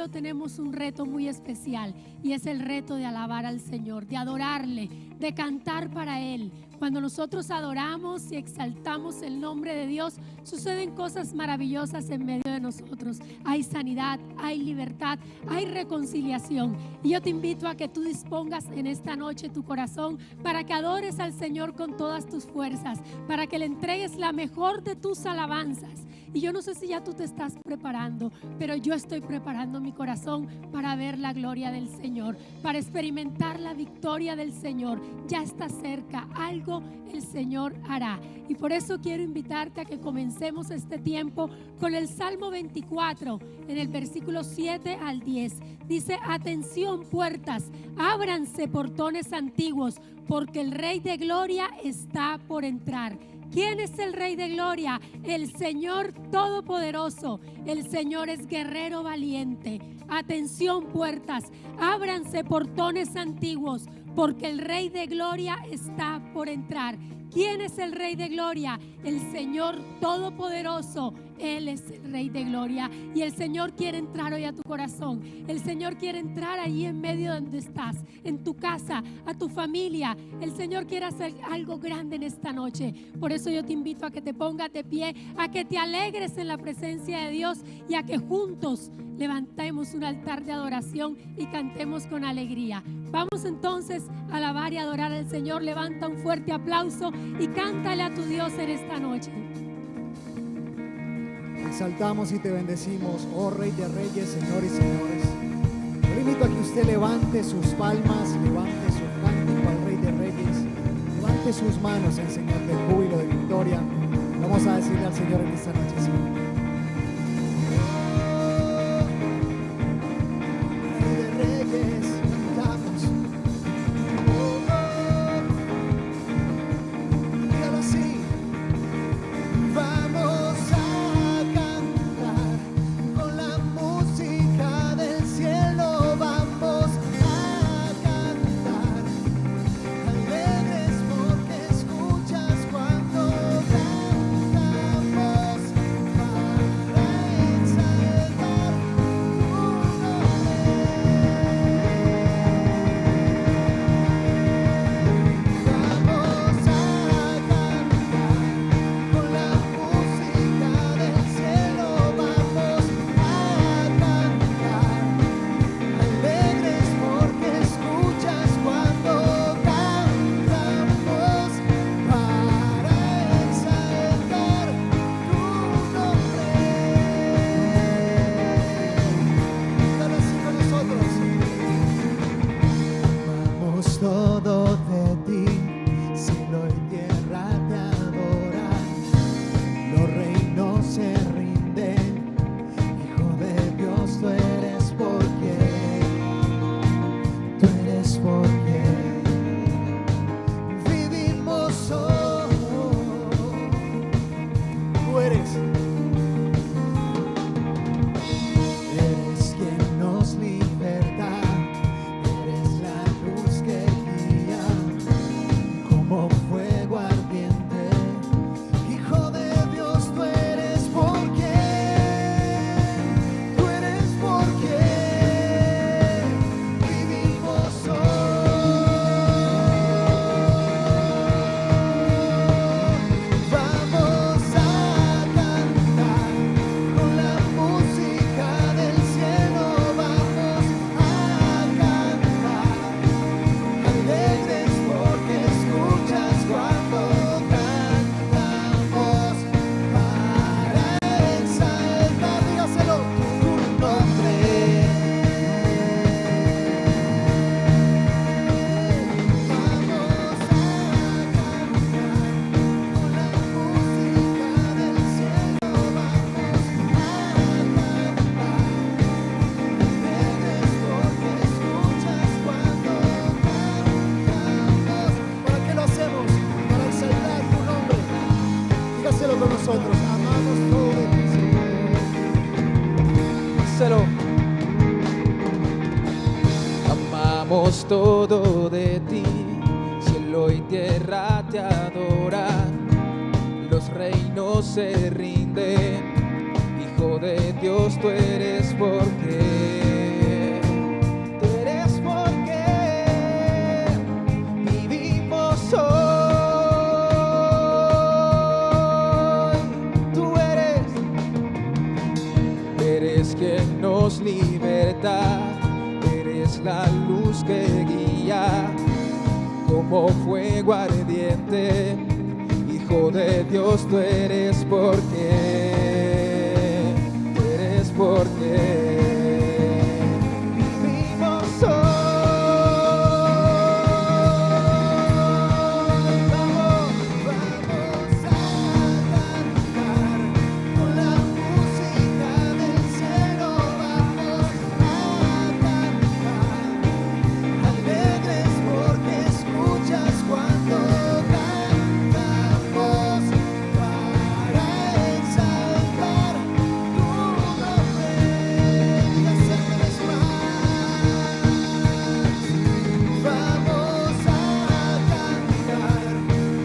Tenemos un reto muy especial y es el reto de alabar al Señor, de adorarle, de cantar para Él. Cuando nosotros adoramos y exaltamos el nombre de Dios, suceden cosas maravillosas en medio de nosotros. Hay sanidad, hay libertad, hay reconciliación. Y yo te invito a que tú dispongas en esta noche tu corazón para que adores al Señor con todas tus fuerzas, para que le entregues la mejor de tus alabanzas. Y yo no sé si ya tú te estás preparando, pero yo estoy preparando mi corazón para ver la gloria del Señor, para experimentar la victoria del Señor. Ya está cerca, algo el Señor hará. Y por eso quiero invitarte a que comencemos este tiempo con el Salmo 24, en el versículo 7 al 10. Dice: atención puertas, ábranse portones antiguos, porque el Rey de Gloria está por entrar. ¿Quién es el Rey de Gloria? El Señor Todopoderoso. El Señor es guerrero valiente. Atención puertas, ábranse portones antiguos, porque el Rey de Gloria está por entrar. ¿Quién es el Rey de Gloria? El Señor Todopoderoso. Él es el Rey de Gloria. Y el Señor quiere entrar hoy a tu corazón. El Señor quiere entrar ahí en medio de donde estás, en tu casa, a tu familia. El Señor quiere hacer algo grande en esta noche. Por eso yo te invito a que te pongas de pie, a que te alegres en la presencia de Dios y a que juntos levantemos un altar de adoración y cantemos con alegría. Vamos entonces a alabar y adorar al Señor. Levanta un fuerte aplauso y cántale a tu Dios en esta noche. Exaltamos y te bendecimos, oh Rey de Reyes, Señor y señores. Yo le invito a que usted levante sus palmas, levante su cántico al Rey de Reyes, levante sus manos en señal de júbilo, de victoria. Vamos a decirle al Señor en esta noche, sí. Todo de ti, cielo y tierra te adoran, los reinos se rinden, Hijo de Dios tú eres, porque como fuego ardiente. Hijo de Dios, tú eres porque vivimos hoy. Vamos a cantar con la música del cielo. Vamos a cantar alegres porque escuchas cuando cantamos para exaltar tu nombre. Dígase una vez más. Vamos a cantar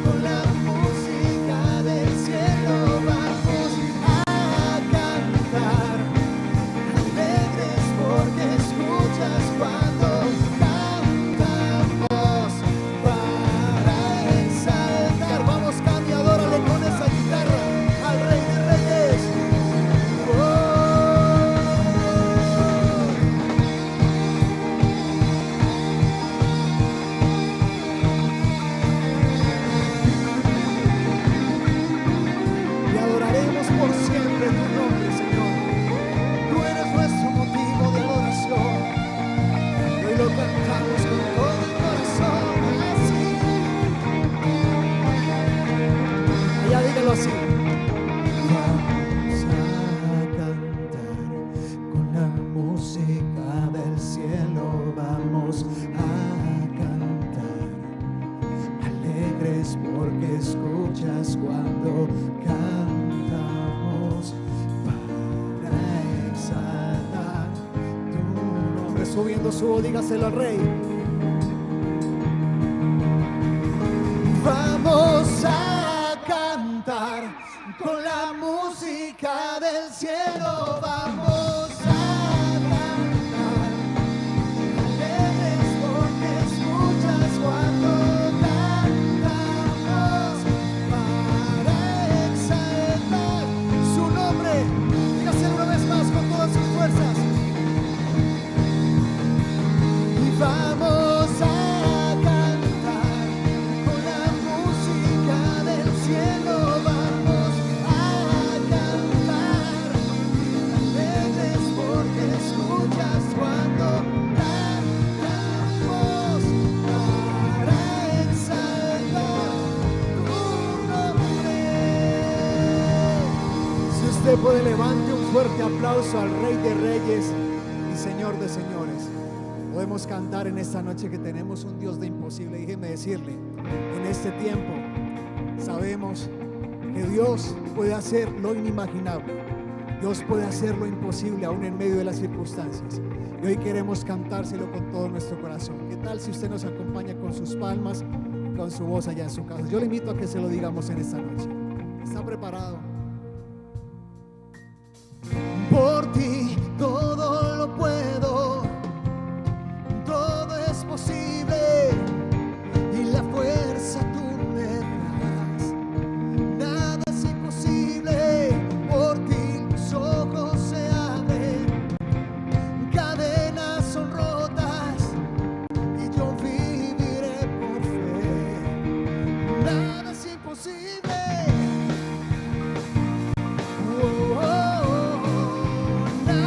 con la música del cielo. Vamos a cantar alegres porque escuchas cuando cantamos para exaltar. Vamos, cambia, adórale con esa guitarra al Rey de Reyes. Y adoraremos por siempre tu nombre, Señor. Tú eres nuestro motivo de adoración. Y hoy lo cantamos con todo el corazón. Así. Ya dígalo así. Vamos a cantar con la música del cielo. Vamos a cantar alegres porque escuchas cuando cantamos para exaltar tu nombre. Subiendo su voz, dígaselo al Rey. Vamos a cantar con la música del cielo. Vamos a cantar alegres porque escuchas cuando cantamos para exaltar su nombre. Dígaselo una vez más con todas sus fuerzas. Y vamos a cantar con la música del cielo. Vamos a cantar alegres porque escuchas cuando cantamos para exaltar tu nombre. Si usted puede, levante un fuerte aplauso al Rey de Reyes y Señor de Señores. Podemos cantar en esta noche que tenemos un Dios de imposible. Déjeme decirle, en este tiempo sabemos que Dios puede hacer lo inimaginable. Dios puede hacer lo imposible aún en medio de las circunstancias. Y hoy queremos cantárselo con todo nuestro corazón. ¿Qué tal si usted nos acompaña con sus palmas, con su voz allá en su casa? Yo le invito a que se lo digamos en esta noche. ¿Está preparado? Por ti todo lo puedo, todo es posible y la fuerza tú me das. Nada es imposible, por ti los ojos se abren, cadenas son rotas y yo viviré por fe. Nada es imposible. Oh, oh, oh, oh.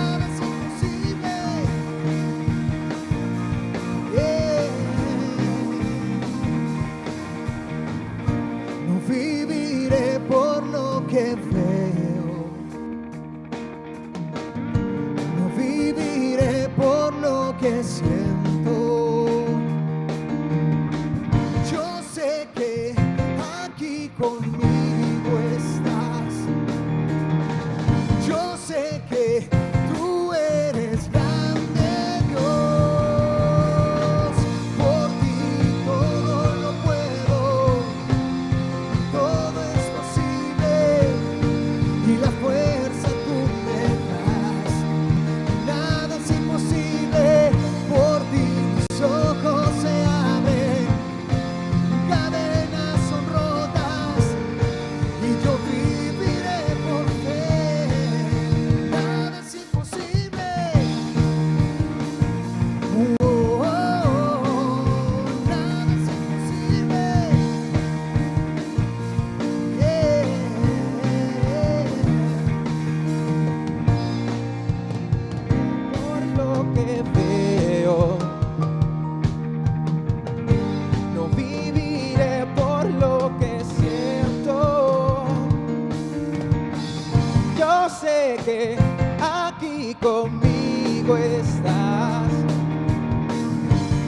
que aquí conmigo estás.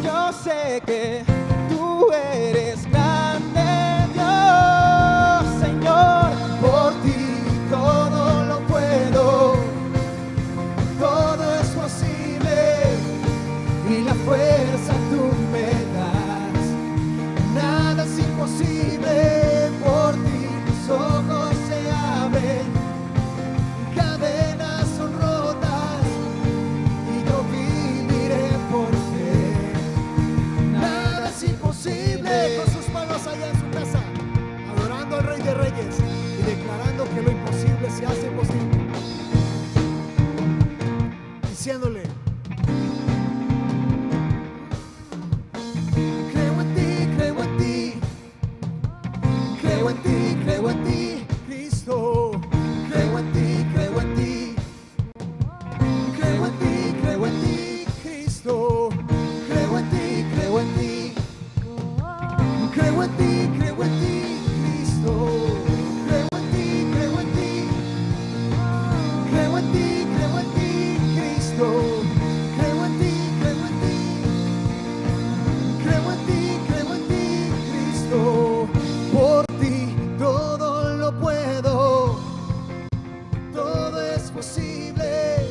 Yo sé que tú eres grande, Dios, Señor. Por ti todo lo puedo, todo es posible y la fuerza tú me das. Nada es imposible, por ti mis ojos se abren, cadenas son rotas y yo viviré por fe. Nada es imposible. Con sus manos allá en su casa, adorando al Rey de Reyes y declarando que lo imposible se hace posible. Diciéndole: creo en ti, creo en ti, creo en ti, creo en ti, Cristo. Creo en ti, creo en ti, creo en ti, creo en ti, Cristo. Creo en ti, creo en ti, creo en ti, creo en ti, Cristo. Creo en ti, creo en ti, creo en ti, creo en ti, Cristo. Creo en ti, creo en ti, creo en ti, creo en ti, Cristo. Por ti todo lo puedo, todo es posible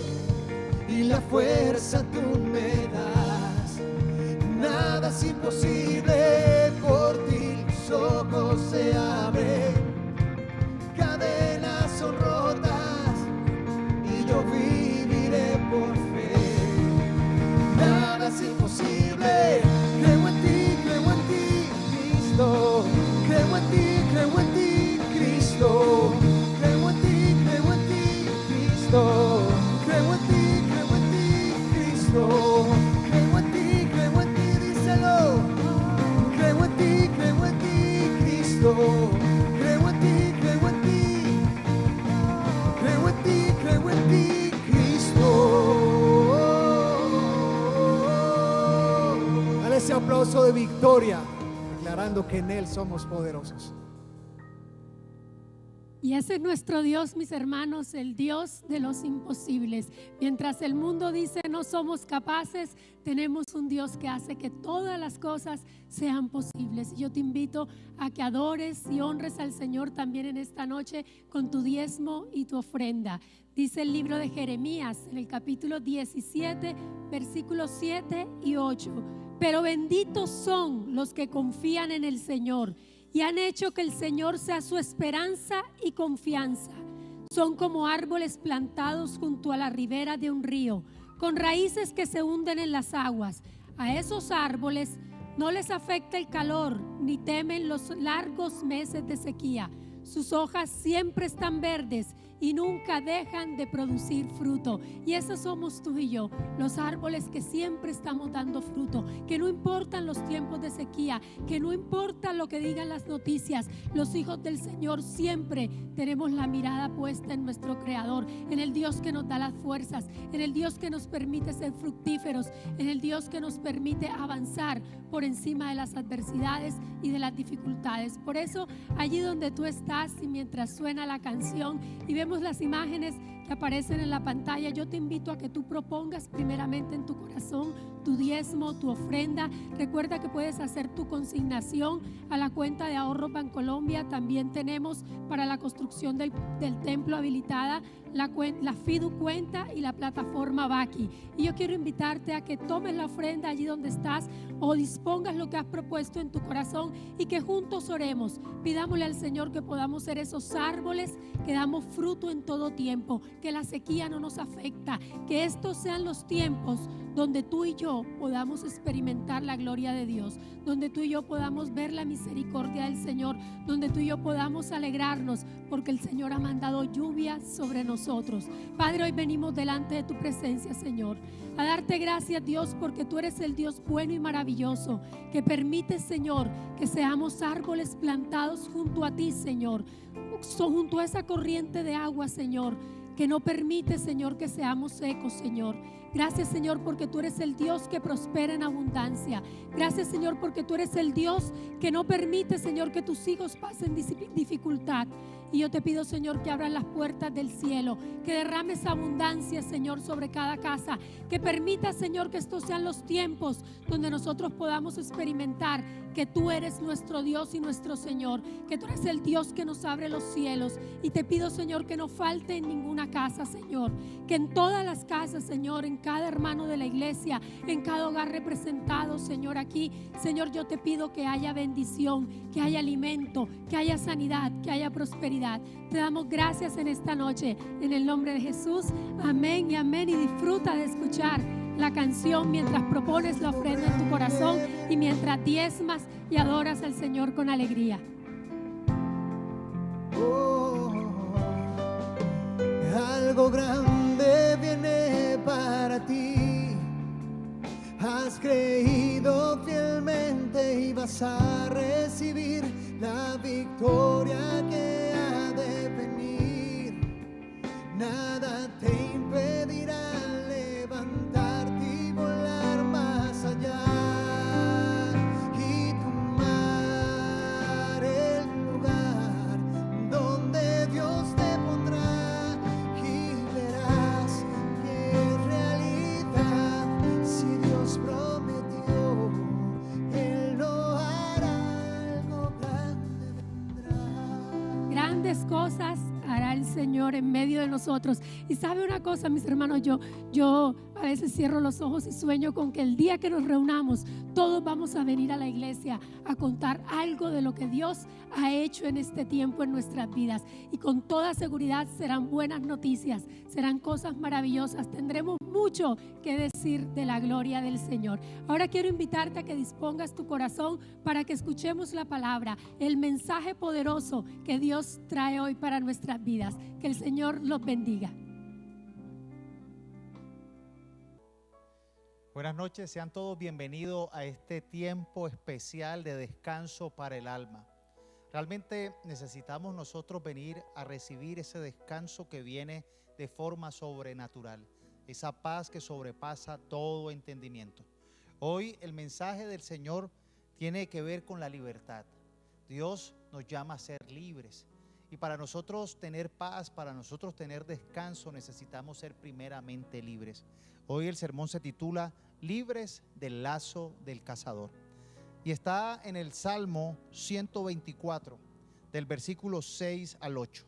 y la fuerza tú me das. Nada es imposible, por ti los ojos se abren, cadenas son rotas y yo viviré por fe. Nada es imposible, creo en ti, Cristo. Creo en ti, Cristo. Creo en ti, Cristo. Creo en ti, Cristo. Creo en ti, díselo. Creo en ti, Cristo. Creo en ti, creo en ti. Creo en ti, Cristo. Dale ese aplauso de victoria, declarando que en Él somos poderosos. Y ese es nuestro Dios, mis hermanos, el Dios de los imposibles. Mientras el mundo dice no somos capaces, tenemos un Dios que hace que todas las cosas sean posibles. Y yo te invito a que adores y honres al Señor también en esta noche con tu diezmo y tu ofrenda. Dice el libro de Jeremías en el capítulo 17, versículos 7 y 8. Pero benditos son los que confían en el Señor y han hecho que el Señor sea su esperanza y confianza. Son como árboles plantados junto a la ribera de un río, con raíces que se hunden en las aguas. A esos árboles no les afecta el calor, ni temen los largos meses de sequía. Sus hojas siempre están verdes y nunca dejan de producir fruto. Y esos somos tú y yo, los árboles que siempre estamos dando fruto, que no importan los tiempos de sequía, que no importa lo que digan las noticias. Los hijos del Señor siempre tenemos la mirada puesta en nuestro Creador, en el Dios que nos da las fuerzas, en el Dios que nos permite ser fructíferos, en el Dios que nos permite avanzar por encima de las adversidades y de las dificultades. Por eso, allí donde tú estás y mientras suena la canción y vemos las imágenes que aparecen en la pantalla, yo te invito a que tú propongas primeramente en tu corazón tu diezmo, tu ofrenda. Recuerda que puedes hacer tu consignación a la cuenta de ahorro Bancolombia. También tenemos para la construcción del templo habilitada la Fidu cuenta y la plataforma Baki. Y yo quiero invitarte a que tomes la ofrenda allí donde estás o dispongas lo que has propuesto en tu corazón y que juntos oremos. Pidámosle al Señor que podamos ser esos árboles que damos fruto en todo tiempo, que la sequía no nos afecta, que estos sean los tiempos donde tú y yo podamos experimentar la gloria de Dios, donde tú y yo podamos ver la misericordia del Señor, donde tú y yo podamos alegrarnos porque el Señor ha mandado lluvia sobre nosotros. Padre, hoy venimos delante de tu presencia, Señor, a darte gracias, Dios, porque tú eres el Dios bueno y maravilloso, que permite, Señor, que seamos árboles plantados junto a ti, Señor, junto a esa corriente de agua, Señor, que no permite, Señor, que seamos secos, Señor. Gracias, Señor, porque tú eres el Dios que prospera en abundancia. Gracias, Señor, porque tú eres el Dios que no permite, Señor, que tus hijos pasen dificultad. Y yo te pido, Señor, que abras las puertas del cielo, que derrames abundancia, Señor, sobre cada casa, que permita, Señor, que estos sean los tiempos donde nosotros podamos experimentar que tú eres nuestro Dios y nuestro Señor, que tú eres el Dios que nos abre los cielos. Y te pido, Señor, que no falte en ninguna casa, Señor, que en todas las casas, Señor, en cada hermano de la iglesia, en cada hogar representado, Señor, aquí, Señor, yo te pido que haya bendición, que haya alimento, que haya sanidad, que haya prosperidad. Te damos gracias en esta noche, en el nombre de Jesús. Amén y amén. Y disfruta de escuchar la canción mientras propones la ofrenda en tu corazón y mientras diezmas y adoras al Señor con alegría. Algo grande viene para ti. Has creído fielmente y vas a recibir la victoria que ha de venir. Nada te impedirá levantarte y volar más allá y tomar el lugar donde Dios te pondrá, y verás que es realidad. Si Dios prometió, Él lo hará, algo grande vendrá. Grandes cosas hará el Señor en medio de nosotros. Y sabe una cosa, mis hermanos, yo a veces cierro los ojos y sueño con que el día que nos reunamos, todos vamos a venir a la iglesia a contar algo de lo que Dios ha hecho en este tiempo en nuestras vidas. Y con toda seguridad serán buenas noticias, serán cosas maravillosas. Tendremos mucho que decir de la gloria del Señor. Ahora quiero invitarte a que dispongas tu corazón para que escuchemos la palabra, el mensaje poderoso que Dios trae hoy para nuestras vidas. Que el Señor los bendiga. Buenas noches, sean todos bienvenidos a este tiempo especial de descanso para el alma. Realmente necesitamos nosotros venir a recibir ese descanso que viene de forma sobrenatural, esa paz que sobrepasa todo entendimiento. Hoy el mensaje del Señor tiene que ver con la libertad. Dios nos llama a ser libres. Y para nosotros tener paz, para nosotros tener descanso, necesitamos ser primeramente libres. Hoy el sermón se titula Libres del lazo del cazador. Y está en el Salmo 124, del versículo 6 al 8.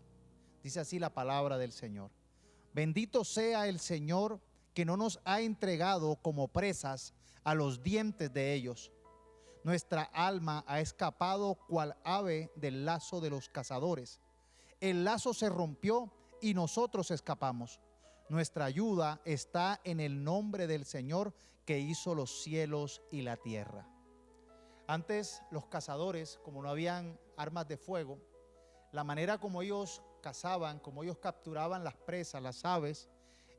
Dice así la palabra del Señor. Bendito sea el Señor que no nos ha entregado como presas a los dientes de ellos. Nuestra alma ha escapado cual ave del lazo de los cazadores. El lazo se rompió y nosotros escapamos. Nuestra ayuda está en el nombre del Señor que hizo los cielos y la tierra. Antes los cazadores, como no habían armas de fuego, la manera como ellos cazaban, como ellos capturaban las presas, las aves,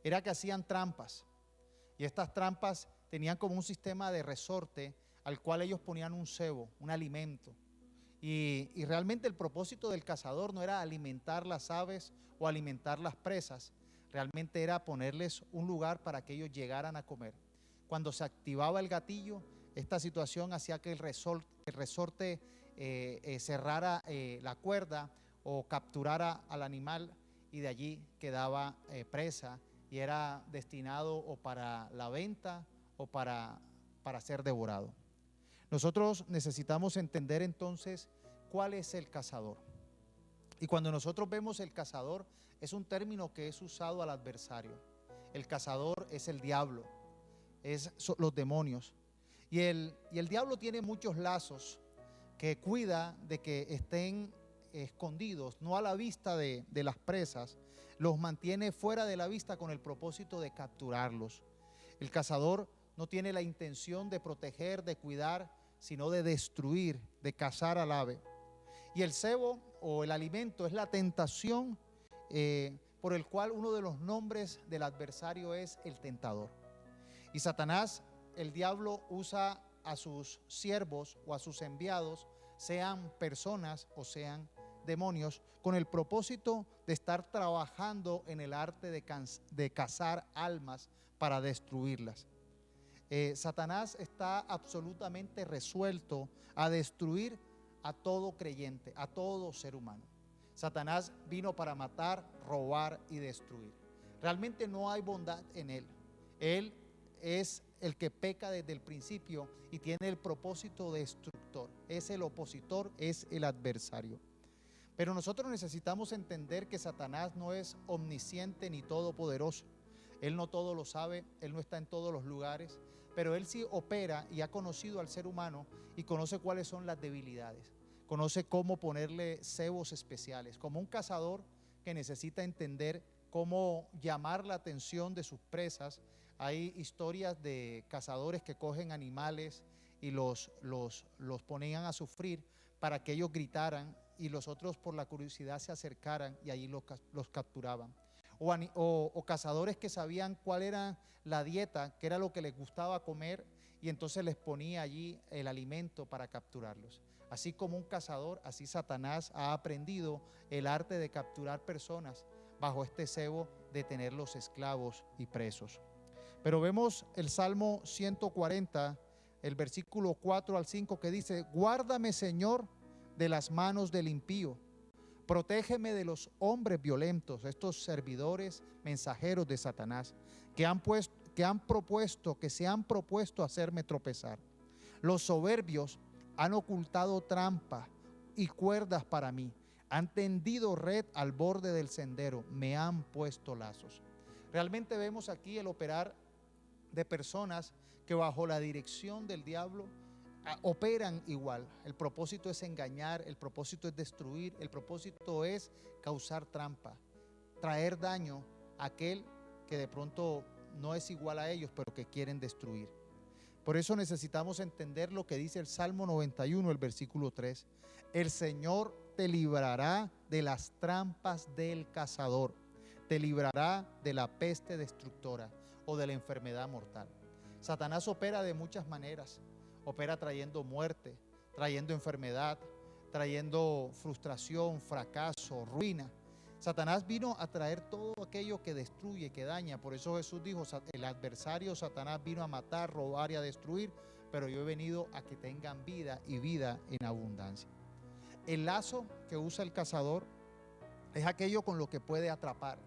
era que hacían trampas. Y estas trampas tenían como un sistema de resorte al cual ellos ponían un cebo, un alimento. Y realmente el propósito del cazador no era alimentar las aves o alimentar las presas, realmente era ponerles un lugar para que ellos llegaran a comer. Cuando se activaba el gatillo, esta situación hacía que el resorte cerrara la cuerda o capturara al animal, y de allí quedaba presa y era destinado o para la venta o para ser devorado. Nosotros necesitamos entender entonces cuál es el cazador. Y cuando nosotros vemos el cazador, es un término que es usado al adversario. El cazador es el diablo, son los demonios. Y el diablo tiene muchos lazos que cuida de que estén escondidos, no a la vista de las presas, los mantiene fuera de la vista con el propósito de capturarlos. El cazador no tiene la intención de proteger, de cuidar, sino de destruir, de cazar al ave. Y el cebo o el alimento es la tentación por el cual uno de los nombres del adversario es el tentador. Y Satanás, el diablo, usa a sus siervos o a sus enviados, sean personas o sean demonios, con el propósito de estar trabajando en el arte de cazar almas para destruirlas. Satanás está absolutamente resuelto a destruir a todo creyente, a todo ser humano. Satanás vino para matar, robar y destruir. Realmente no hay bondad en él. Él es el que peca desde el principio y tiene el propósito destructor. Es el opositor, es el adversario. Pero nosotros necesitamos entender que Satanás no es omnisciente ni todopoderoso. Él no todo lo sabe, él no está en todos los lugares, pero él sí opera y ha conocido al ser humano y conoce cuáles son las debilidades. Conoce cómo ponerle cebos especiales, como un cazador que necesita entender cómo llamar la atención de sus presas. Hay historias de cazadores que cogen animales y los ponían a sufrir para que ellos gritaran y los otros por la curiosidad se acercaran y allí los capturaban. O cazadores que sabían cuál era la dieta, qué era lo que les gustaba comer, y entonces les ponía allí el alimento para capturarlos. Así como un cazador, así Satanás ha aprendido el arte de capturar personas bajo este cebo de tenerlos esclavos y presos. Pero vemos el Salmo 140, el versículo 4 al 5, que dice: guárdame, Señor, de las manos del impío. Protégeme de los hombres violentos, estos servidores, mensajeros de Satanás, que se han propuesto hacerme tropezar. Los soberbios han ocultado trampa y cuerdas para mí. Han tendido red al borde del sendero, me han puesto lazos. Realmente vemos aquí el operar de personas que bajo la dirección del diablo operan igual. El propósito es engañar, el propósito es destruir, el propósito es causar trampa, traer daño a aquel que de pronto no es igual a ellos, pero que quieren destruir. Por eso necesitamos entender lo que dice el Salmo 91, el versículo 3. El Señor te librará de las trampas del cazador, te librará de la peste destructora o de la enfermedad mortal. Satanás opera de muchas maneras. Opera trayendo muerte, trayendo enfermedad, trayendo frustración, fracaso, ruina. Satanás vino a traer todo aquello que destruye, que daña. Por eso Jesús dijo: el adversario Satanás vino a matar, robar y a destruir, pero yo he venido a que tengan vida y vida en abundancia. El lazo que usa el cazador es aquello con lo que puede atrapar.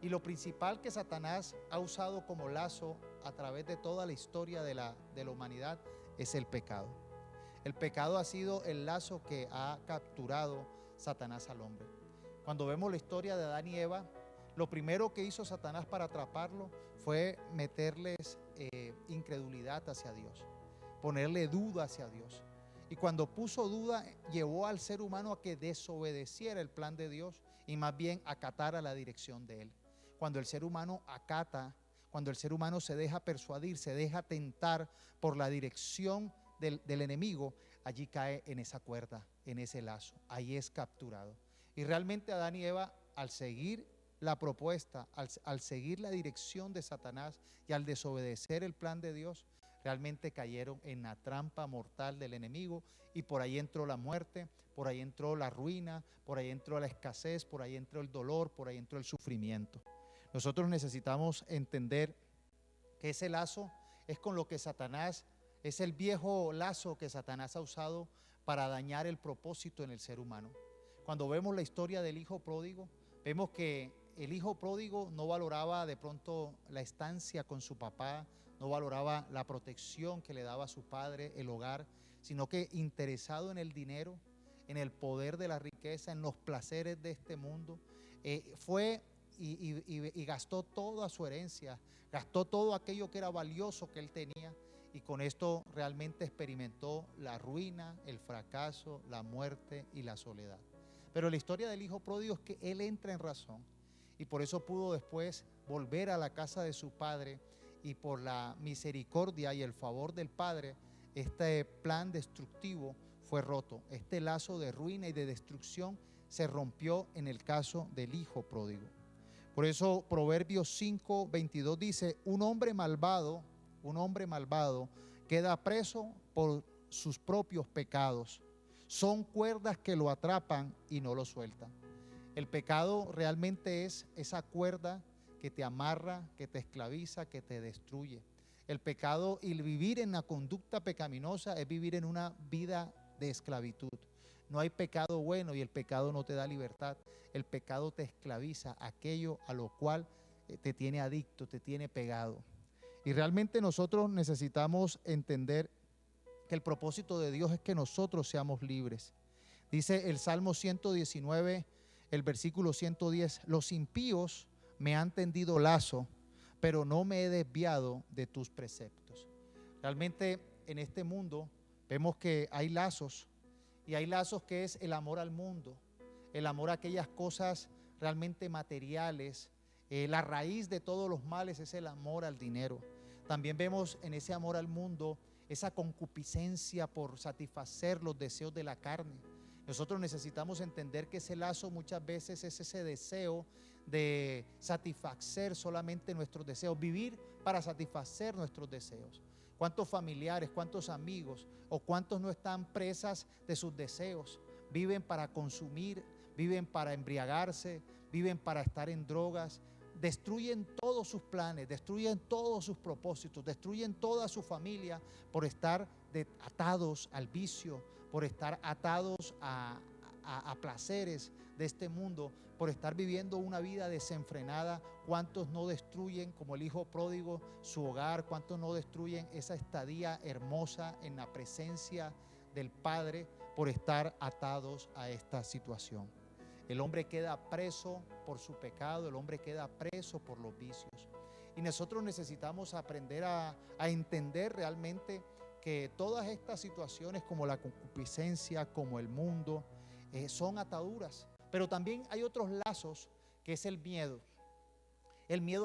Y lo principal que Satanás ha usado como lazo a través de toda la historia de la humanidad es el pecado. El pecado ha sido el lazo que ha capturado Satanás al hombre. Cuando vemos la historia de Adán y Eva, lo primero que hizo Satanás para atraparlo fue meterles incredulidad hacia Dios, ponerle duda hacia Dios. Y cuando puso duda, llevó al ser humano a que desobedeciera el plan de Dios y más bien acatara la dirección de él. Cuando el ser humano acata, cuando el ser humano se deja persuadir, se deja tentar por la dirección del enemigo, allí cae en esa cuerda, en ese lazo, ahí es capturado. Y realmente Adán y Eva, al seguir la propuesta, al seguir la dirección de Satanás y al desobedecer el plan de Dios, realmente cayeron en la trampa mortal del enemigo, y por ahí entró la muerte, por ahí entró la ruina, por ahí entró la escasez, por ahí entró el dolor, por ahí entró el sufrimiento. Nosotros necesitamos entender que ese lazo es con lo que Satanás, es el viejo lazo que Satanás ha usado para dañar el propósito en el ser humano. Cuando vemos la historia del hijo pródigo, vemos que el hijo pródigo no valoraba de pronto la estancia con su papá, no valoraba la protección que le daba a su padre, el hogar, sino que interesado en el dinero, en el poder de la riqueza, en los placeres de este mundo, fue y gastó toda su herencia, gastó todo aquello que era valioso que él tenía, y con esto realmente experimentó la ruina, el fracaso, la muerte y la soledad. Pero la historia del hijo pródigo es que él entra en razón y por eso pudo después volver a la casa de su padre, y por la misericordia y el favor del Padre, este plan destructivo fue roto. Este lazo de ruina y de destrucción se rompió en el caso del hijo pródigo. Por eso Proverbios 5:22 dice: un hombre malvado queda preso por sus propios pecados. Son cuerdas que lo atrapan y no lo sueltan. El pecado realmente es esa cuerda que te amarra, que te esclaviza, que te destruye. El pecado y el vivir en la conducta pecaminosa es vivir en una vida de esclavitud. No hay pecado bueno y el pecado no te da libertad. El pecado te esclaviza, aquello a lo cual te tiene adicto, te tiene pegado. Y realmente nosotros necesitamos entender que el propósito de Dios es que nosotros seamos libres. Dice el Salmo 119, el versículo 110, los impíos me han tendido lazo, pero no me he desviado de tus preceptos. Realmente en este mundo vemos que hay lazos, y hay lazos que es el amor al mundo, el amor a aquellas cosas realmente materiales. La raíz de todos los males es el amor al dinero. También vemos en ese amor al mundo esa concupiscencia por satisfacer los deseos de la carne. Nosotros necesitamos entender que ese lazo muchas veces es ese deseo de satisfacer solamente nuestros deseos, vivir para satisfacer nuestros deseos. ¿Cuántos familiares, cuántos amigos o cuántos no están presas de sus deseos? Viven para consumir, viven para embriagarse, viven para estar en drogas, destruyen todos sus planes, destruyen todos sus propósitos, destruyen toda su familia por estar atados al vicio, por estar atados a placeres de este mundo, por estar viviendo una vida desenfrenada. ¿Cuántos no destruyen, como el hijo pródigo, su hogar? ¿Cuántos no destruyen esa estadía hermosa en la presencia del Padre por estar atados a esta situación? El hombre queda preso por su pecado, el hombre queda preso por los vicios. Y nosotros necesitamos aprender a entender realmente que todas estas situaciones, como la concupiscencia, como el mundo, son ataduras. Pero también hay otros lazos, que es el miedo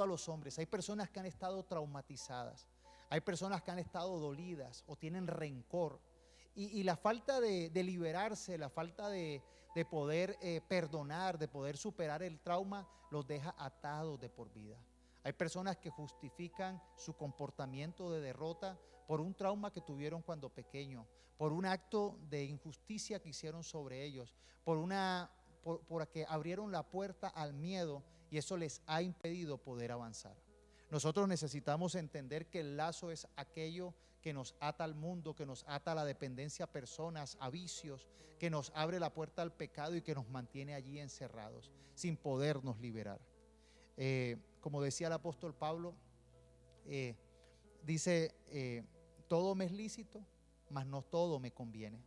a los hombres. Hay personas que han estado traumatizadas, hay personas que han estado dolidas o tienen rencor. Y la falta de liberarse, la falta de poder perdonar, de poder superar el trauma, los deja atados de por vida. Hay personas que justifican su comportamiento de derrota por un trauma que tuvieron cuando pequeño, por un acto de injusticia que hicieron sobre ellos, por que abrieron la puerta al miedo, y eso les ha impedido poder avanzar. Nosotros necesitamos entender que el lazo es aquello que nos ata al mundo, que nos ata a la dependencia a personas, a vicios, que nos abre la puerta al pecado y que nos mantiene allí encerrados, sin podernos liberar. Como decía el apóstol Pablo, dice, todo me es lícito, mas no todo me conviene.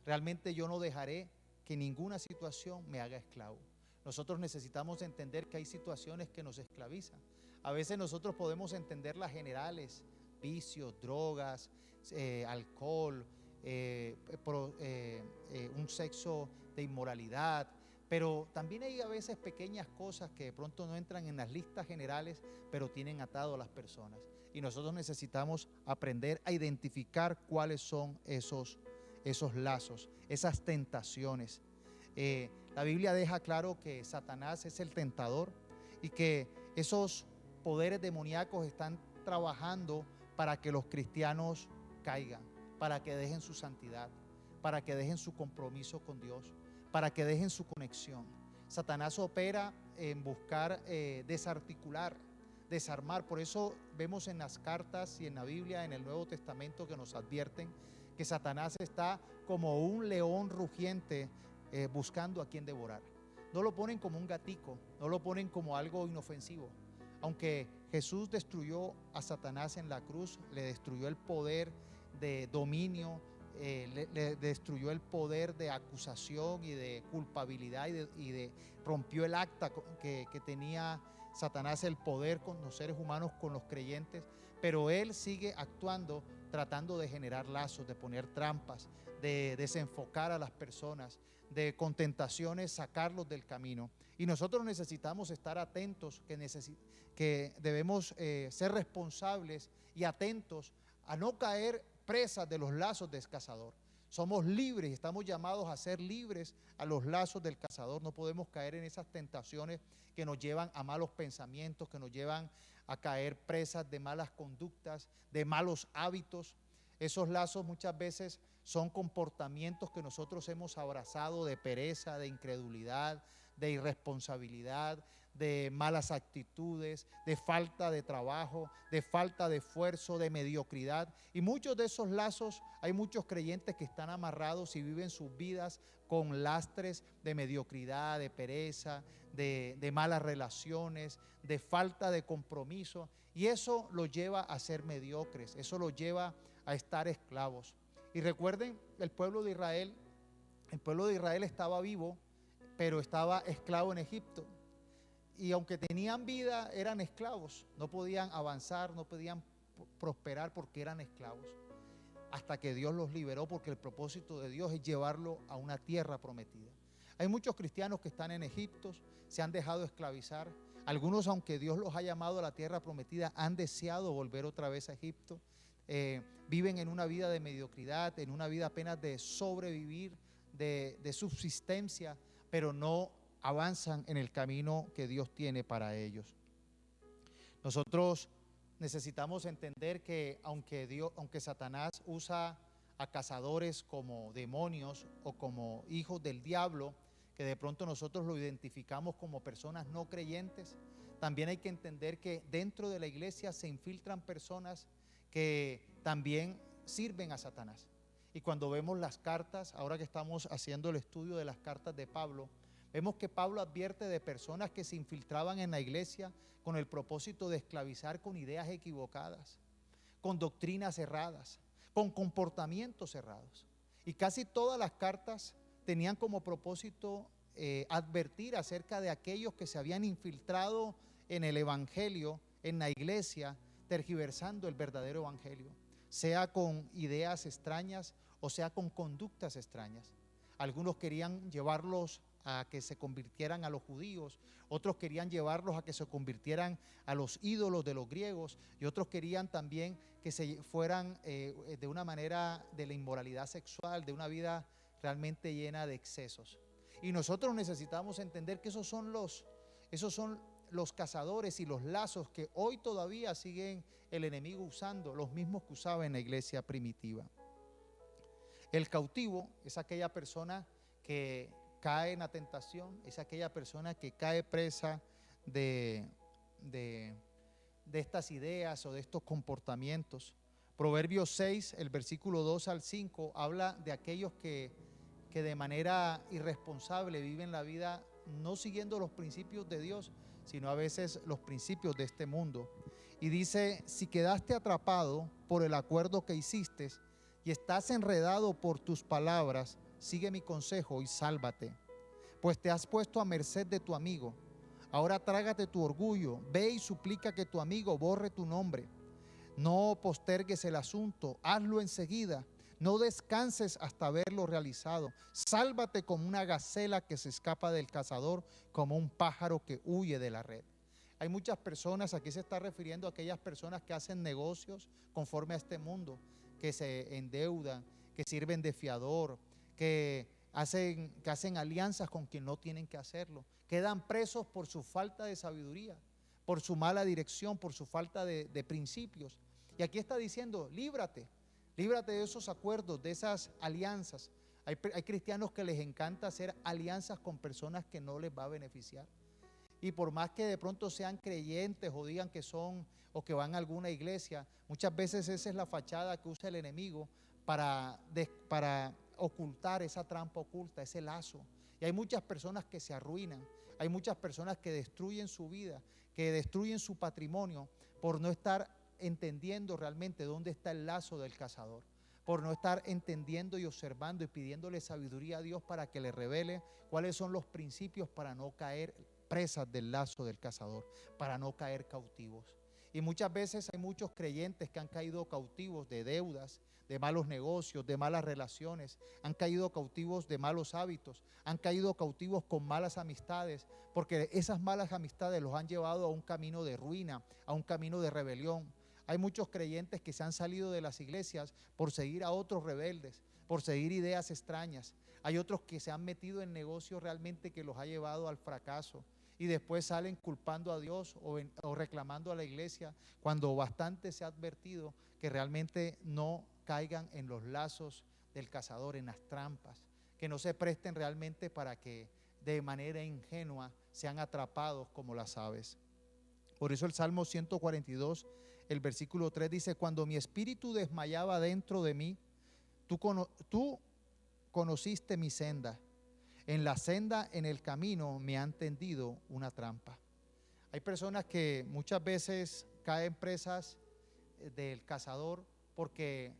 Realmente yo no dejaré que ninguna situación me haga esclavo. Nosotros necesitamos entender que hay situaciones que nos esclavizan. A veces nosotros podemos entender las generales, vicios, drogas, alcohol, un sexo de inmoralidad, pero también hay a veces pequeñas cosas que de pronto no entran en las listas generales, pero tienen atado a las personas. Y nosotros necesitamos aprender a identificar cuáles son esos lazos, esas tentaciones. La Biblia deja claro que Satanás es el tentador y que esos poderes demoníacos están trabajando para que los cristianos caigan, para que dejen su santidad, para que dejen su compromiso con Dios, para que dejen su conexión. Satanás opera en buscar desarticular, desarmar. Por eso vemos en las cartas y en la Biblia, en el Nuevo Testamento, que nos advierten que Satanás está como un león rugiente buscando a quien devorar. No lo ponen como un gatico, no lo ponen como algo inofensivo. Aunque Jesús destruyó a Satanás en la cruz, le destruyó el poder de dominio, le destruyó el poder de acusación y de culpabilidad y rompió el acta que tenía Satanás, el poder con los seres humanos, con los creyentes, pero él sigue actuando, tratando de generar lazos, de poner trampas, de desenfocar a las personas, de con tentaciones sacarlos del camino. Y nosotros necesitamos estar atentos, que debemos ser responsables y atentos a no caer presas de los lazos del cazador. Somos libres y estamos llamados a ser libres a los lazos del cazador. No podemos caer en esas tentaciones que nos llevan a malos pensamientos, que nos llevan a caer presas de malas conductas, de malos hábitos. Esos lazos muchas veces son comportamientos que nosotros hemos abrazado de pereza, de incredulidad, de irresponsabilidad, de malas actitudes, de falta de trabajo, de falta de esfuerzo, de mediocridad. Y muchos de esos lazos, hay muchos creyentes que están amarrados y viven sus vidas con lastres de mediocridad, de pereza, de malas relaciones, de falta de compromiso. Y eso los lleva a ser mediocres, eso los lleva a estar esclavos. Y recuerden, el pueblo de Israel estaba vivo, pero estaba esclavo en Egipto. Y aunque tenían vida, eran esclavos. No podían avanzar, no podían prosperar porque eran esclavos. Hasta que Dios los liberó, porque el propósito de Dios es llevarlo a una tierra prometida. Hay muchos cristianos que están en Egipto, se han dejado esclavizar. Algunos, aunque Dios los ha llamado a la tierra prometida, han deseado volver otra vez a Egipto. Viven en una vida de mediocridad, en una vida apenas de sobrevivir, de subsistencia, pero no avanzan en el camino que Dios tiene para ellos. Nosotros necesitamos entender que aunque Satanás usa a cazadores como demonios o como hijos del diablo, que de pronto nosotros lo identificamos como personas no creyentes, también hay que entender que dentro de la iglesia se infiltran personas que también sirven a Satanás. Y cuando vemos las cartas, ahora que estamos haciendo el estudio de las cartas de Pablo, vemos que Pablo advierte de personas que se infiltraban en la iglesia con el propósito de esclavizar con ideas equivocadas, con doctrinas erradas, con comportamientos errados. Y casi todas las cartas tenían como propósito advertir acerca de aquellos que se habían infiltrado en el evangelio, en la iglesia, tergiversando el verdadero evangelio, sea con ideas extrañas o sea con conductas extrañas. Algunos querían llevarlos a que se convirtieran a los judíos, otros querían llevarlos a que se convirtieran a los ídolos de los griegos, y otros querían también que se fueran de una manera de la inmoralidad sexual, de una vida realmente llena de excesos. Y nosotros necesitamos entender que esos son los cazadores y los lazos que hoy todavía siguen el enemigo usando, los mismos que usaba en la iglesia primitiva. El cautivo es aquella persona que cae en la tentación, es aquella persona que cae presa de estas ideas o de estos comportamientos. Proverbios 6, el versículo 2 al 5, habla de aquellos que de manera irresponsable viven la vida no siguiendo los principios de Dios, sino a veces los principios de este mundo. Y dice: si quedaste atrapado por el acuerdo que hiciste y estás enredado por tus palabras, sigue mi consejo y sálvate, pues te has puesto a merced de tu amigo. Ahora trágate tu orgullo, ve y suplica que tu amigo borre tu nombre. No postergues el asunto, hazlo enseguida. No descanses hasta haberlo realizado. Sálvate como una gacela que se escapa del cazador, como un pájaro que huye de la red. Hay muchas personas, aquí se está refiriendo a aquellas personas que hacen negocios conforme a este mundo, que se endeudan, que sirven de fiador, que hacen alianzas con quien no tienen que hacerlo. Quedan presos por su falta de sabiduría, por su mala dirección, por su falta de principios. Y aquí está diciendo: líbrate de esos acuerdos, de esas alianzas. Hay cristianos que les encanta hacer alianzas con personas que no les va a beneficiar. Y por más que de pronto sean creyentes o digan que son o que van a alguna iglesia, muchas veces esa es la fachada que usa el enemigo para ocultar esa trampa oculta, ese lazo. Y hay muchas personas que se arruinan, hay muchas personas que destruyen su vida, que destruyen su patrimonio por no estar entendiendo realmente dónde está el lazo del cazador, por no estar entendiendo y observando y pidiéndole sabiduría a Dios para que le revele cuáles son los principios para no caer presas del lazo del cazador, para no caer cautivos. Y muchas veces hay muchos creyentes que han caído cautivos de deudas, de malos negocios, de malas relaciones, han caído cautivos de malos hábitos, han caído cautivos con malas amistades, porque esas malas amistades los han llevado a un camino de ruina, a un camino de rebelión. Hay muchos creyentes que se han salido de las iglesias por seguir a otros rebeldes, por seguir ideas extrañas. Hay otros que se han metido en negocios realmente que los ha llevado al fracaso, y después salen culpando a Dios o reclamando a la iglesia, cuando bastante se ha advertido que realmente no caigan en los lazos del cazador, en las trampas, que no se presten realmente para que de manera ingenua sean atrapados como las aves. Por eso el Salmo 142, el versículo 3 dice: cuando mi espíritu desmayaba dentro de mí, tú conociste mi senda. En la senda, en el camino, me han tendido una trampa. Hay personas que muchas veces caen presas del cazador porque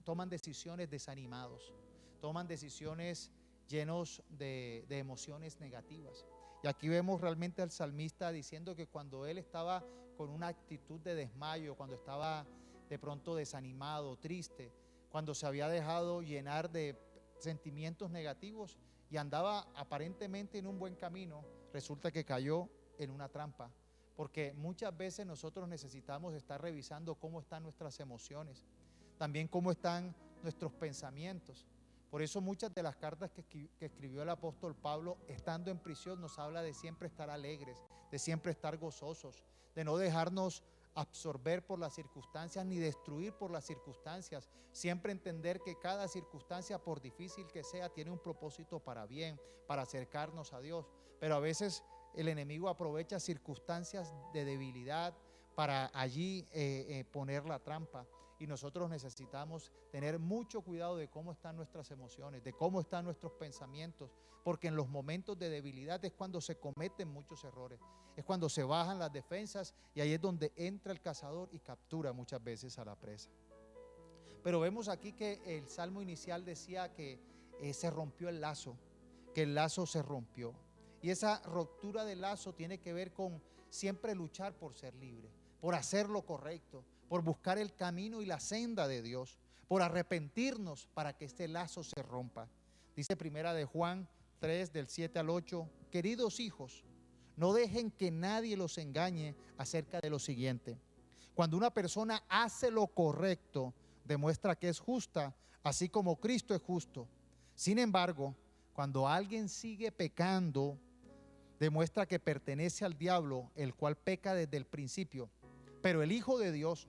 toman decisiones desanimados, toman decisiones llenos de emociones negativas. Y aquí vemos realmente al salmista diciendo que cuando él estaba con una actitud de desmayo, cuando estaba de pronto desanimado, triste, cuando se había dejado llenar de sentimientos negativos y andaba aparentemente en un buen camino, resulta que cayó en una trampa. Porque muchas veces nosotros necesitamos estar revisando cómo están nuestras emociones, también cómo están nuestros pensamientos. Por eso muchas de las cartas que escribió el apóstol Pablo, estando en prisión, nos habla de siempre estar alegres, de siempre estar gozosos, de no dejarnos absorber por las circunstancias ni destruir por las circunstancias. Siempre entender que cada circunstancia, por difícil que sea, tiene un propósito para bien, para acercarnos a Dios. Pero a veces el enemigo aprovecha circunstancias de debilidad para allí poner la trampa. Y nosotros necesitamos tener mucho cuidado de cómo están nuestras emociones, de cómo están nuestros pensamientos, porque en los momentos de debilidad es cuando se cometen muchos errores, es cuando se bajan las defensas y ahí es donde entra el cazador y captura muchas veces a la presa. Pero vemos aquí que el salmo inicial decía que se rompió el lazo, que el lazo se rompió. Y esa ruptura del lazo tiene que ver con siempre luchar por ser libre, por hacer lo correcto, por buscar el camino y la senda de Dios, por arrepentirnos para que este lazo se rompa. Dice primera de Juan 3, del 7 al 8, queridos hijos, no dejen que nadie los engañe acerca de lo siguiente. Cuando una persona hace lo correcto, demuestra que es justa, así como Cristo es justo. Sin embargo, cuando alguien sigue pecando, demuestra que pertenece al diablo, el cual peca desde el principio. Pero el Hijo de Dios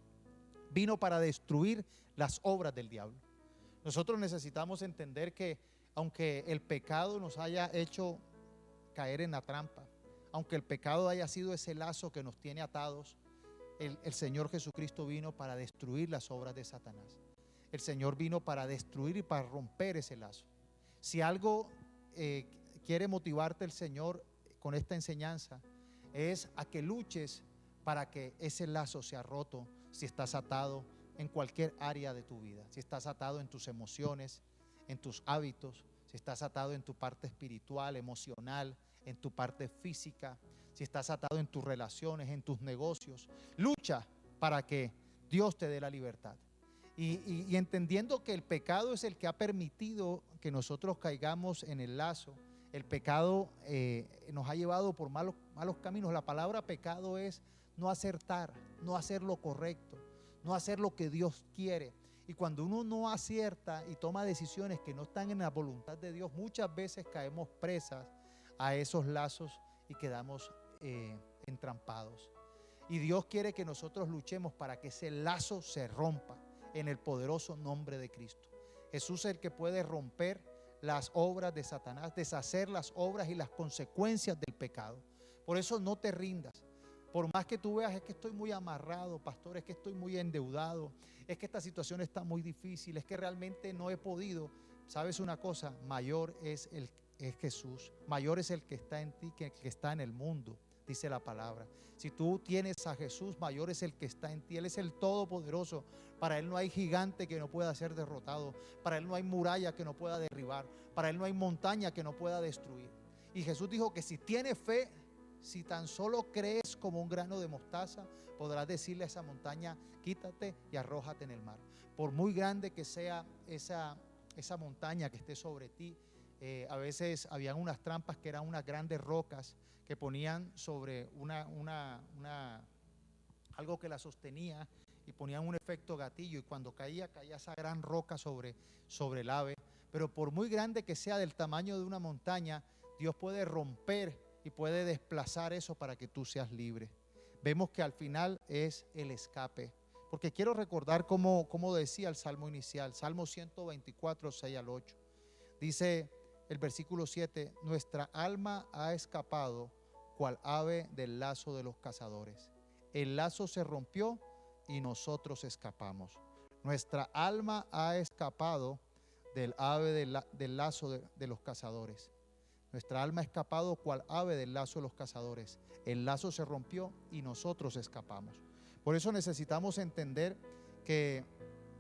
vino para destruir las obras del diablo. Nosotros necesitamos entender que aunque el pecado nos haya hecho caer en la trampa, aunque el pecado haya sido ese lazo que nos tiene atados, el Señor Jesucristo vino para destruir las obras de Satanás. El Señor vino para destruir y para romper ese lazo. Si algo quiere motivarte el Señor con esta enseñanza, es a que luches para que ese lazo sea roto. Si estás atado en cualquier área de tu vida, si estás atado en tus emociones, en tus hábitos, si estás atado en tu parte espiritual, emocional, en tu parte física, si estás atado en tus relaciones, en tus negocios, lucha para que Dios te dé la libertad. Y entendiendo que el pecado es el que ha permitido que nosotros caigamos en el lazo, el pecado nos ha llevado por malos caminos. La palabra pecado es no acertar, no hacer lo correcto, no hacer lo que Dios quiere. Y cuando uno no acierta y toma decisiones que no están en la voluntad de Dios, muchas veces caemos presas a esos lazos y quedamos entrampados. Y Dios quiere que nosotros luchemos para que ese lazo se rompa en el poderoso nombre de Cristo. Jesús es el que puede romper las obras de Satanás, deshacer las obras y las consecuencias del pecado. Por eso no te rindas. Por más que tú veas, es que estoy muy amarrado, pastor, es que estoy muy endeudado, es que esta situación está muy difícil, es que realmente no he podido. ¿Sabes una cosa? Mayor es Jesús, mayor es el que está en ti que el que está en el mundo, dice la palabra. Si tú tienes a Jesús, mayor es el que está en ti. Él es el Todopoderoso. Para Él no hay gigante que no pueda ser derrotado. Para Él no hay muralla que no pueda derribar. Para Él no hay montaña que no pueda destruir. Y Jesús dijo que si tienes fe, si tan solo crees como un grano de mostaza, podrás decirle a esa montaña, quítate y arrójate en el mar. Por muy grande que sea esa montaña que esté sobre ti, a veces habían unas trampas que eran unas grandes rocas que ponían sobre algo que la sostenía y ponían un efecto gatillo, y cuando caía esa gran roca sobre el ave. Pero por muy grande que sea, del tamaño de una montaña, Dios puede romper y puede desplazar eso para que tú seas libre. Vemos que al final es el escape, porque quiero recordar como decía el salmo inicial, Salmo 124, 6 al 8. Dice el versículo 7, nuestra alma ha escapado cual ave del lazo de los cazadores. El lazo se rompió y nosotros escapamos. Nuestra alma ha escapado del ave del lazo de los cazadores. Nuestra alma ha escapado cual ave del lazo de los cazadores. El lazo se rompió y nosotros escapamos. Por eso necesitamos entender que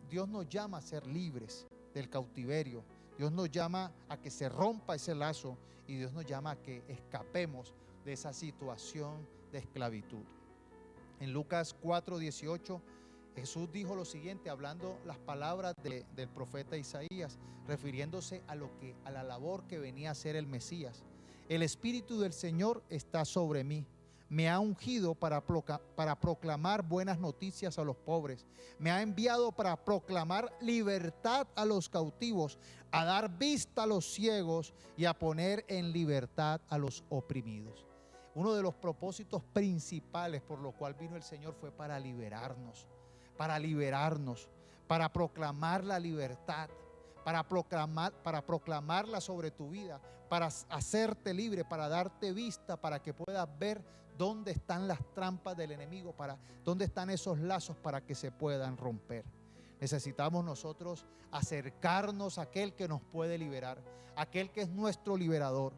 Dios nos llama a ser libres del cautiverio. Dios nos llama a que se rompa ese lazo y Dios nos llama a que escapemos de esa situación de esclavitud. En Lucas 4:18, Jesús dijo lo siguiente, hablando las palabras del profeta Isaías, refiriéndose a la labor que venía a hacer el Mesías. El Espíritu del Señor está sobre mí. Me ha ungido para proclamar buenas noticias a los pobres. Me ha enviado para proclamar libertad a los cautivos, a dar vista a los ciegos y a poner en libertad a los oprimidos. Uno de los propósitos principales por lo cual vino el Señor fue para liberarnos, para proclamar la libertad, para proclamarla sobre tu vida, para hacerte libre, para darte vista, para que puedas ver dónde están las trampas del enemigo, dónde están esos lazos para que se puedan romper. Necesitamos nosotros acercarnos a aquel que nos puede liberar, aquel que es nuestro liberador.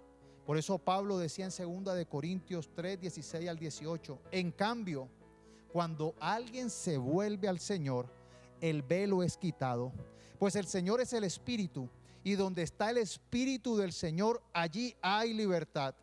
Por eso Pablo decía en 2 Corintios 3, 16 al 18, en cambio, cuando alguien se vuelve al Señor, el velo es quitado, pues el Señor es el Espíritu, y donde está el Espíritu del Señor, allí hay libertad.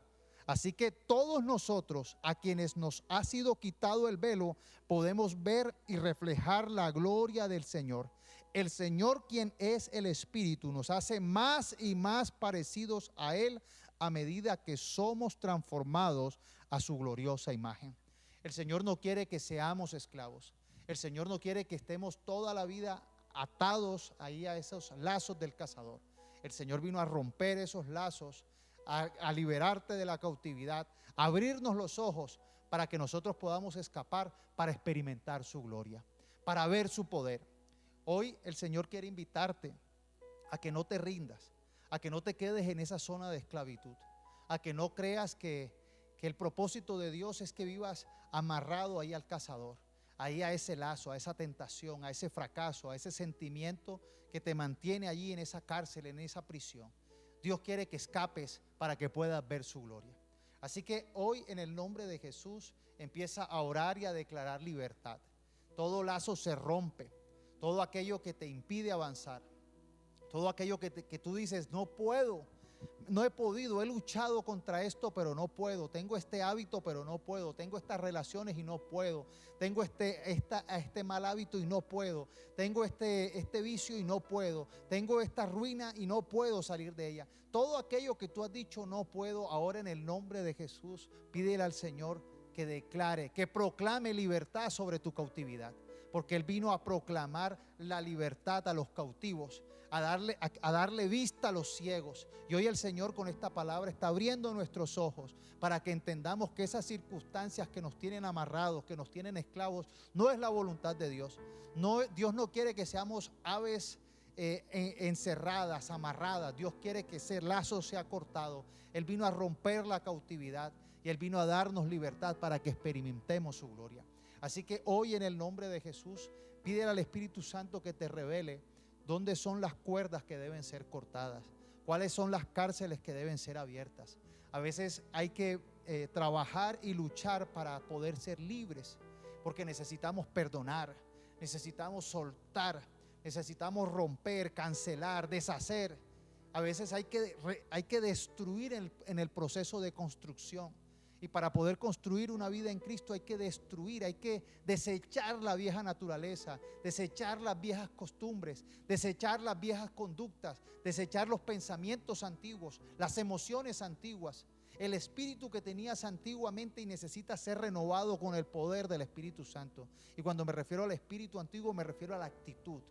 Así que todos nosotros, a quienes nos ha sido quitado el velo, podemos ver y reflejar la gloria del Señor. El Señor, quien es el Espíritu, nos hace más y más parecidos a Él a medida que somos transformados a su gloriosa imagen. El Señor no quiere que seamos esclavos. El Señor no quiere que estemos toda la vida atados ahí a esos lazos del cazador. El Señor vino a romper esos lazos, a liberarte de la cautividad, a abrirnos los ojos para que nosotros podamos escapar, para experimentar su gloria, para ver su poder. Hoy el Señor quiere invitarte a que no te rindas, a que no te quedes en esa zona de esclavitud, a que no creas que el propósito de Dios es que vivas amarrado ahí al cazador, ahí a ese lazo, a esa tentación, a ese fracaso, a ese sentimiento que te mantiene allí en esa cárcel, en esa prisión. Dios quiere que escapes para que puedas ver su gloria. Así que hoy, en el nombre de Jesús, empieza a orar y a declarar libertad. Todo lazo se rompe, todo aquello que te impide avanzar, todo aquello que tú dices, no puedo, no he podido, he luchado contra esto, pero no puedo. Tengo este hábito, pero no puedo. Tengo estas relaciones y no puedo. Tengo este mal hábito y no puedo. Tengo este vicio y no puedo. Tengo esta ruina y no puedo salir de ella. Todo aquello que tú has dicho no puedo, ahora en el nombre de Jesús, pídele al Señor que declare, que proclame libertad sobre tu cautividad. Porque Él vino a proclamar la libertad a los cautivos, a darle vista a los ciegos. Y hoy el Señor con esta palabra está abriendo nuestros ojos para que entendamos que esas circunstancias que nos tienen amarrados, que nos tienen esclavos, no es la voluntad de Dios. No, Dios no quiere que seamos aves encerradas, amarradas. Dios quiere que ese lazo sea cortado. Él vino a romper la cautividad y Él vino a darnos libertad para que experimentemos su gloria. Así que hoy, en el nombre de Jesús, pídele al Espíritu Santo que te revele dónde son las cuerdas que deben ser cortadas, cuáles son las cárceles que deben ser abiertas. A veces hay que trabajar y luchar para poder ser libres, porque necesitamos perdonar, necesitamos soltar, necesitamos romper, cancelar, deshacer. A veces hay que destruir en el proceso de construcción. Y para poder construir una vida en Cristo hay que destruir, hay que desechar la vieja naturaleza, desechar las viejas costumbres, desechar las viejas conductas, desechar los pensamientos antiguos, las emociones antiguas, el espíritu que tenías antiguamente y necesita ser renovado con el poder del Espíritu Santo. Y cuando me refiero al espíritu antiguo me refiero a la actitud.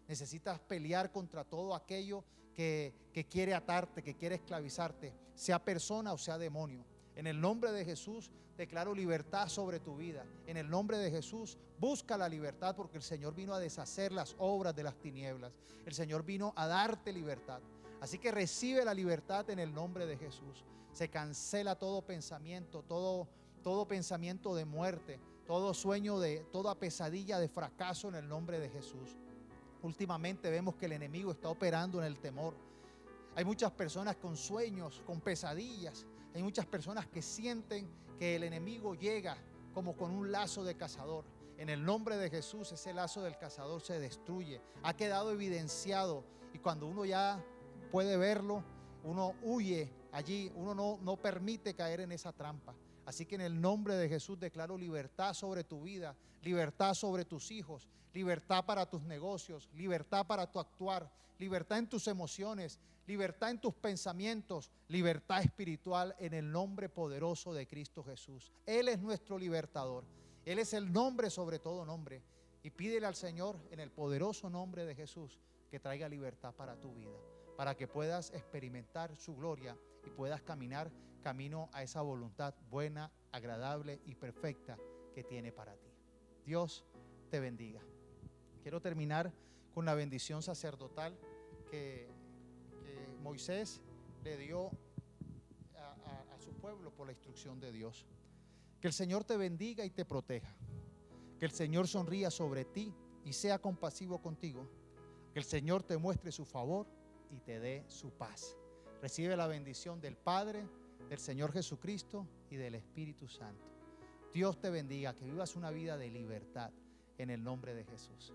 Necesitas pelear contra todo aquello que quiere atarte, que quiere esclavizarte, sea persona o sea demonio. En el nombre de Jesús declaro libertad sobre tu vida. En el nombre de Jesús busca la libertad, porque el Señor vino a deshacer las obras de las tinieblas. El Señor vino a darte libertad. Así que recibe la libertad en el nombre de Jesús. Se cancela todo pensamiento, todo pensamiento de muerte, todo sueño, toda pesadilla de fracaso en el nombre de Jesús. Últimamente vemos que el enemigo está operando en el temor. Hay muchas personas con sueños, con pesadillas. Hay muchas personas que sienten que el enemigo llega como con un lazo de cazador. En el nombre de Jesús, ese lazo del cazador se destruye. Ha quedado evidenciado, y cuando uno ya puede verlo, uno huye allí, uno no permite caer en esa trampa. Así que en el nombre de Jesús declaro libertad sobre tu vida, libertad sobre tus hijos, libertad para tus negocios, libertad para tu actuar, libertad en tus emociones, libertad en tus pensamientos, libertad espiritual en el nombre poderoso de Cristo Jesús. Él es nuestro libertador. Él es el nombre sobre todo nombre. Y pídele al Señor en el poderoso nombre de Jesús que traiga libertad para tu vida, para que puedas experimentar su gloria y puedas caminar camino a esa voluntad buena, agradable y perfecta que tiene para ti. Dios te bendiga. Quiero terminar con la bendición sacerdotal que Moisés le dio a su pueblo por la instrucción de Dios. Que el Señor te bendiga y te proteja. Que el Señor sonría sobre ti y sea compasivo contigo. Que el Señor te muestre su favor y te dé su paz. Recibe la bendición del Padre, del Señor Jesucristo y del Espíritu Santo. Dios te bendiga, que vivas una vida de libertad en el nombre de Jesús.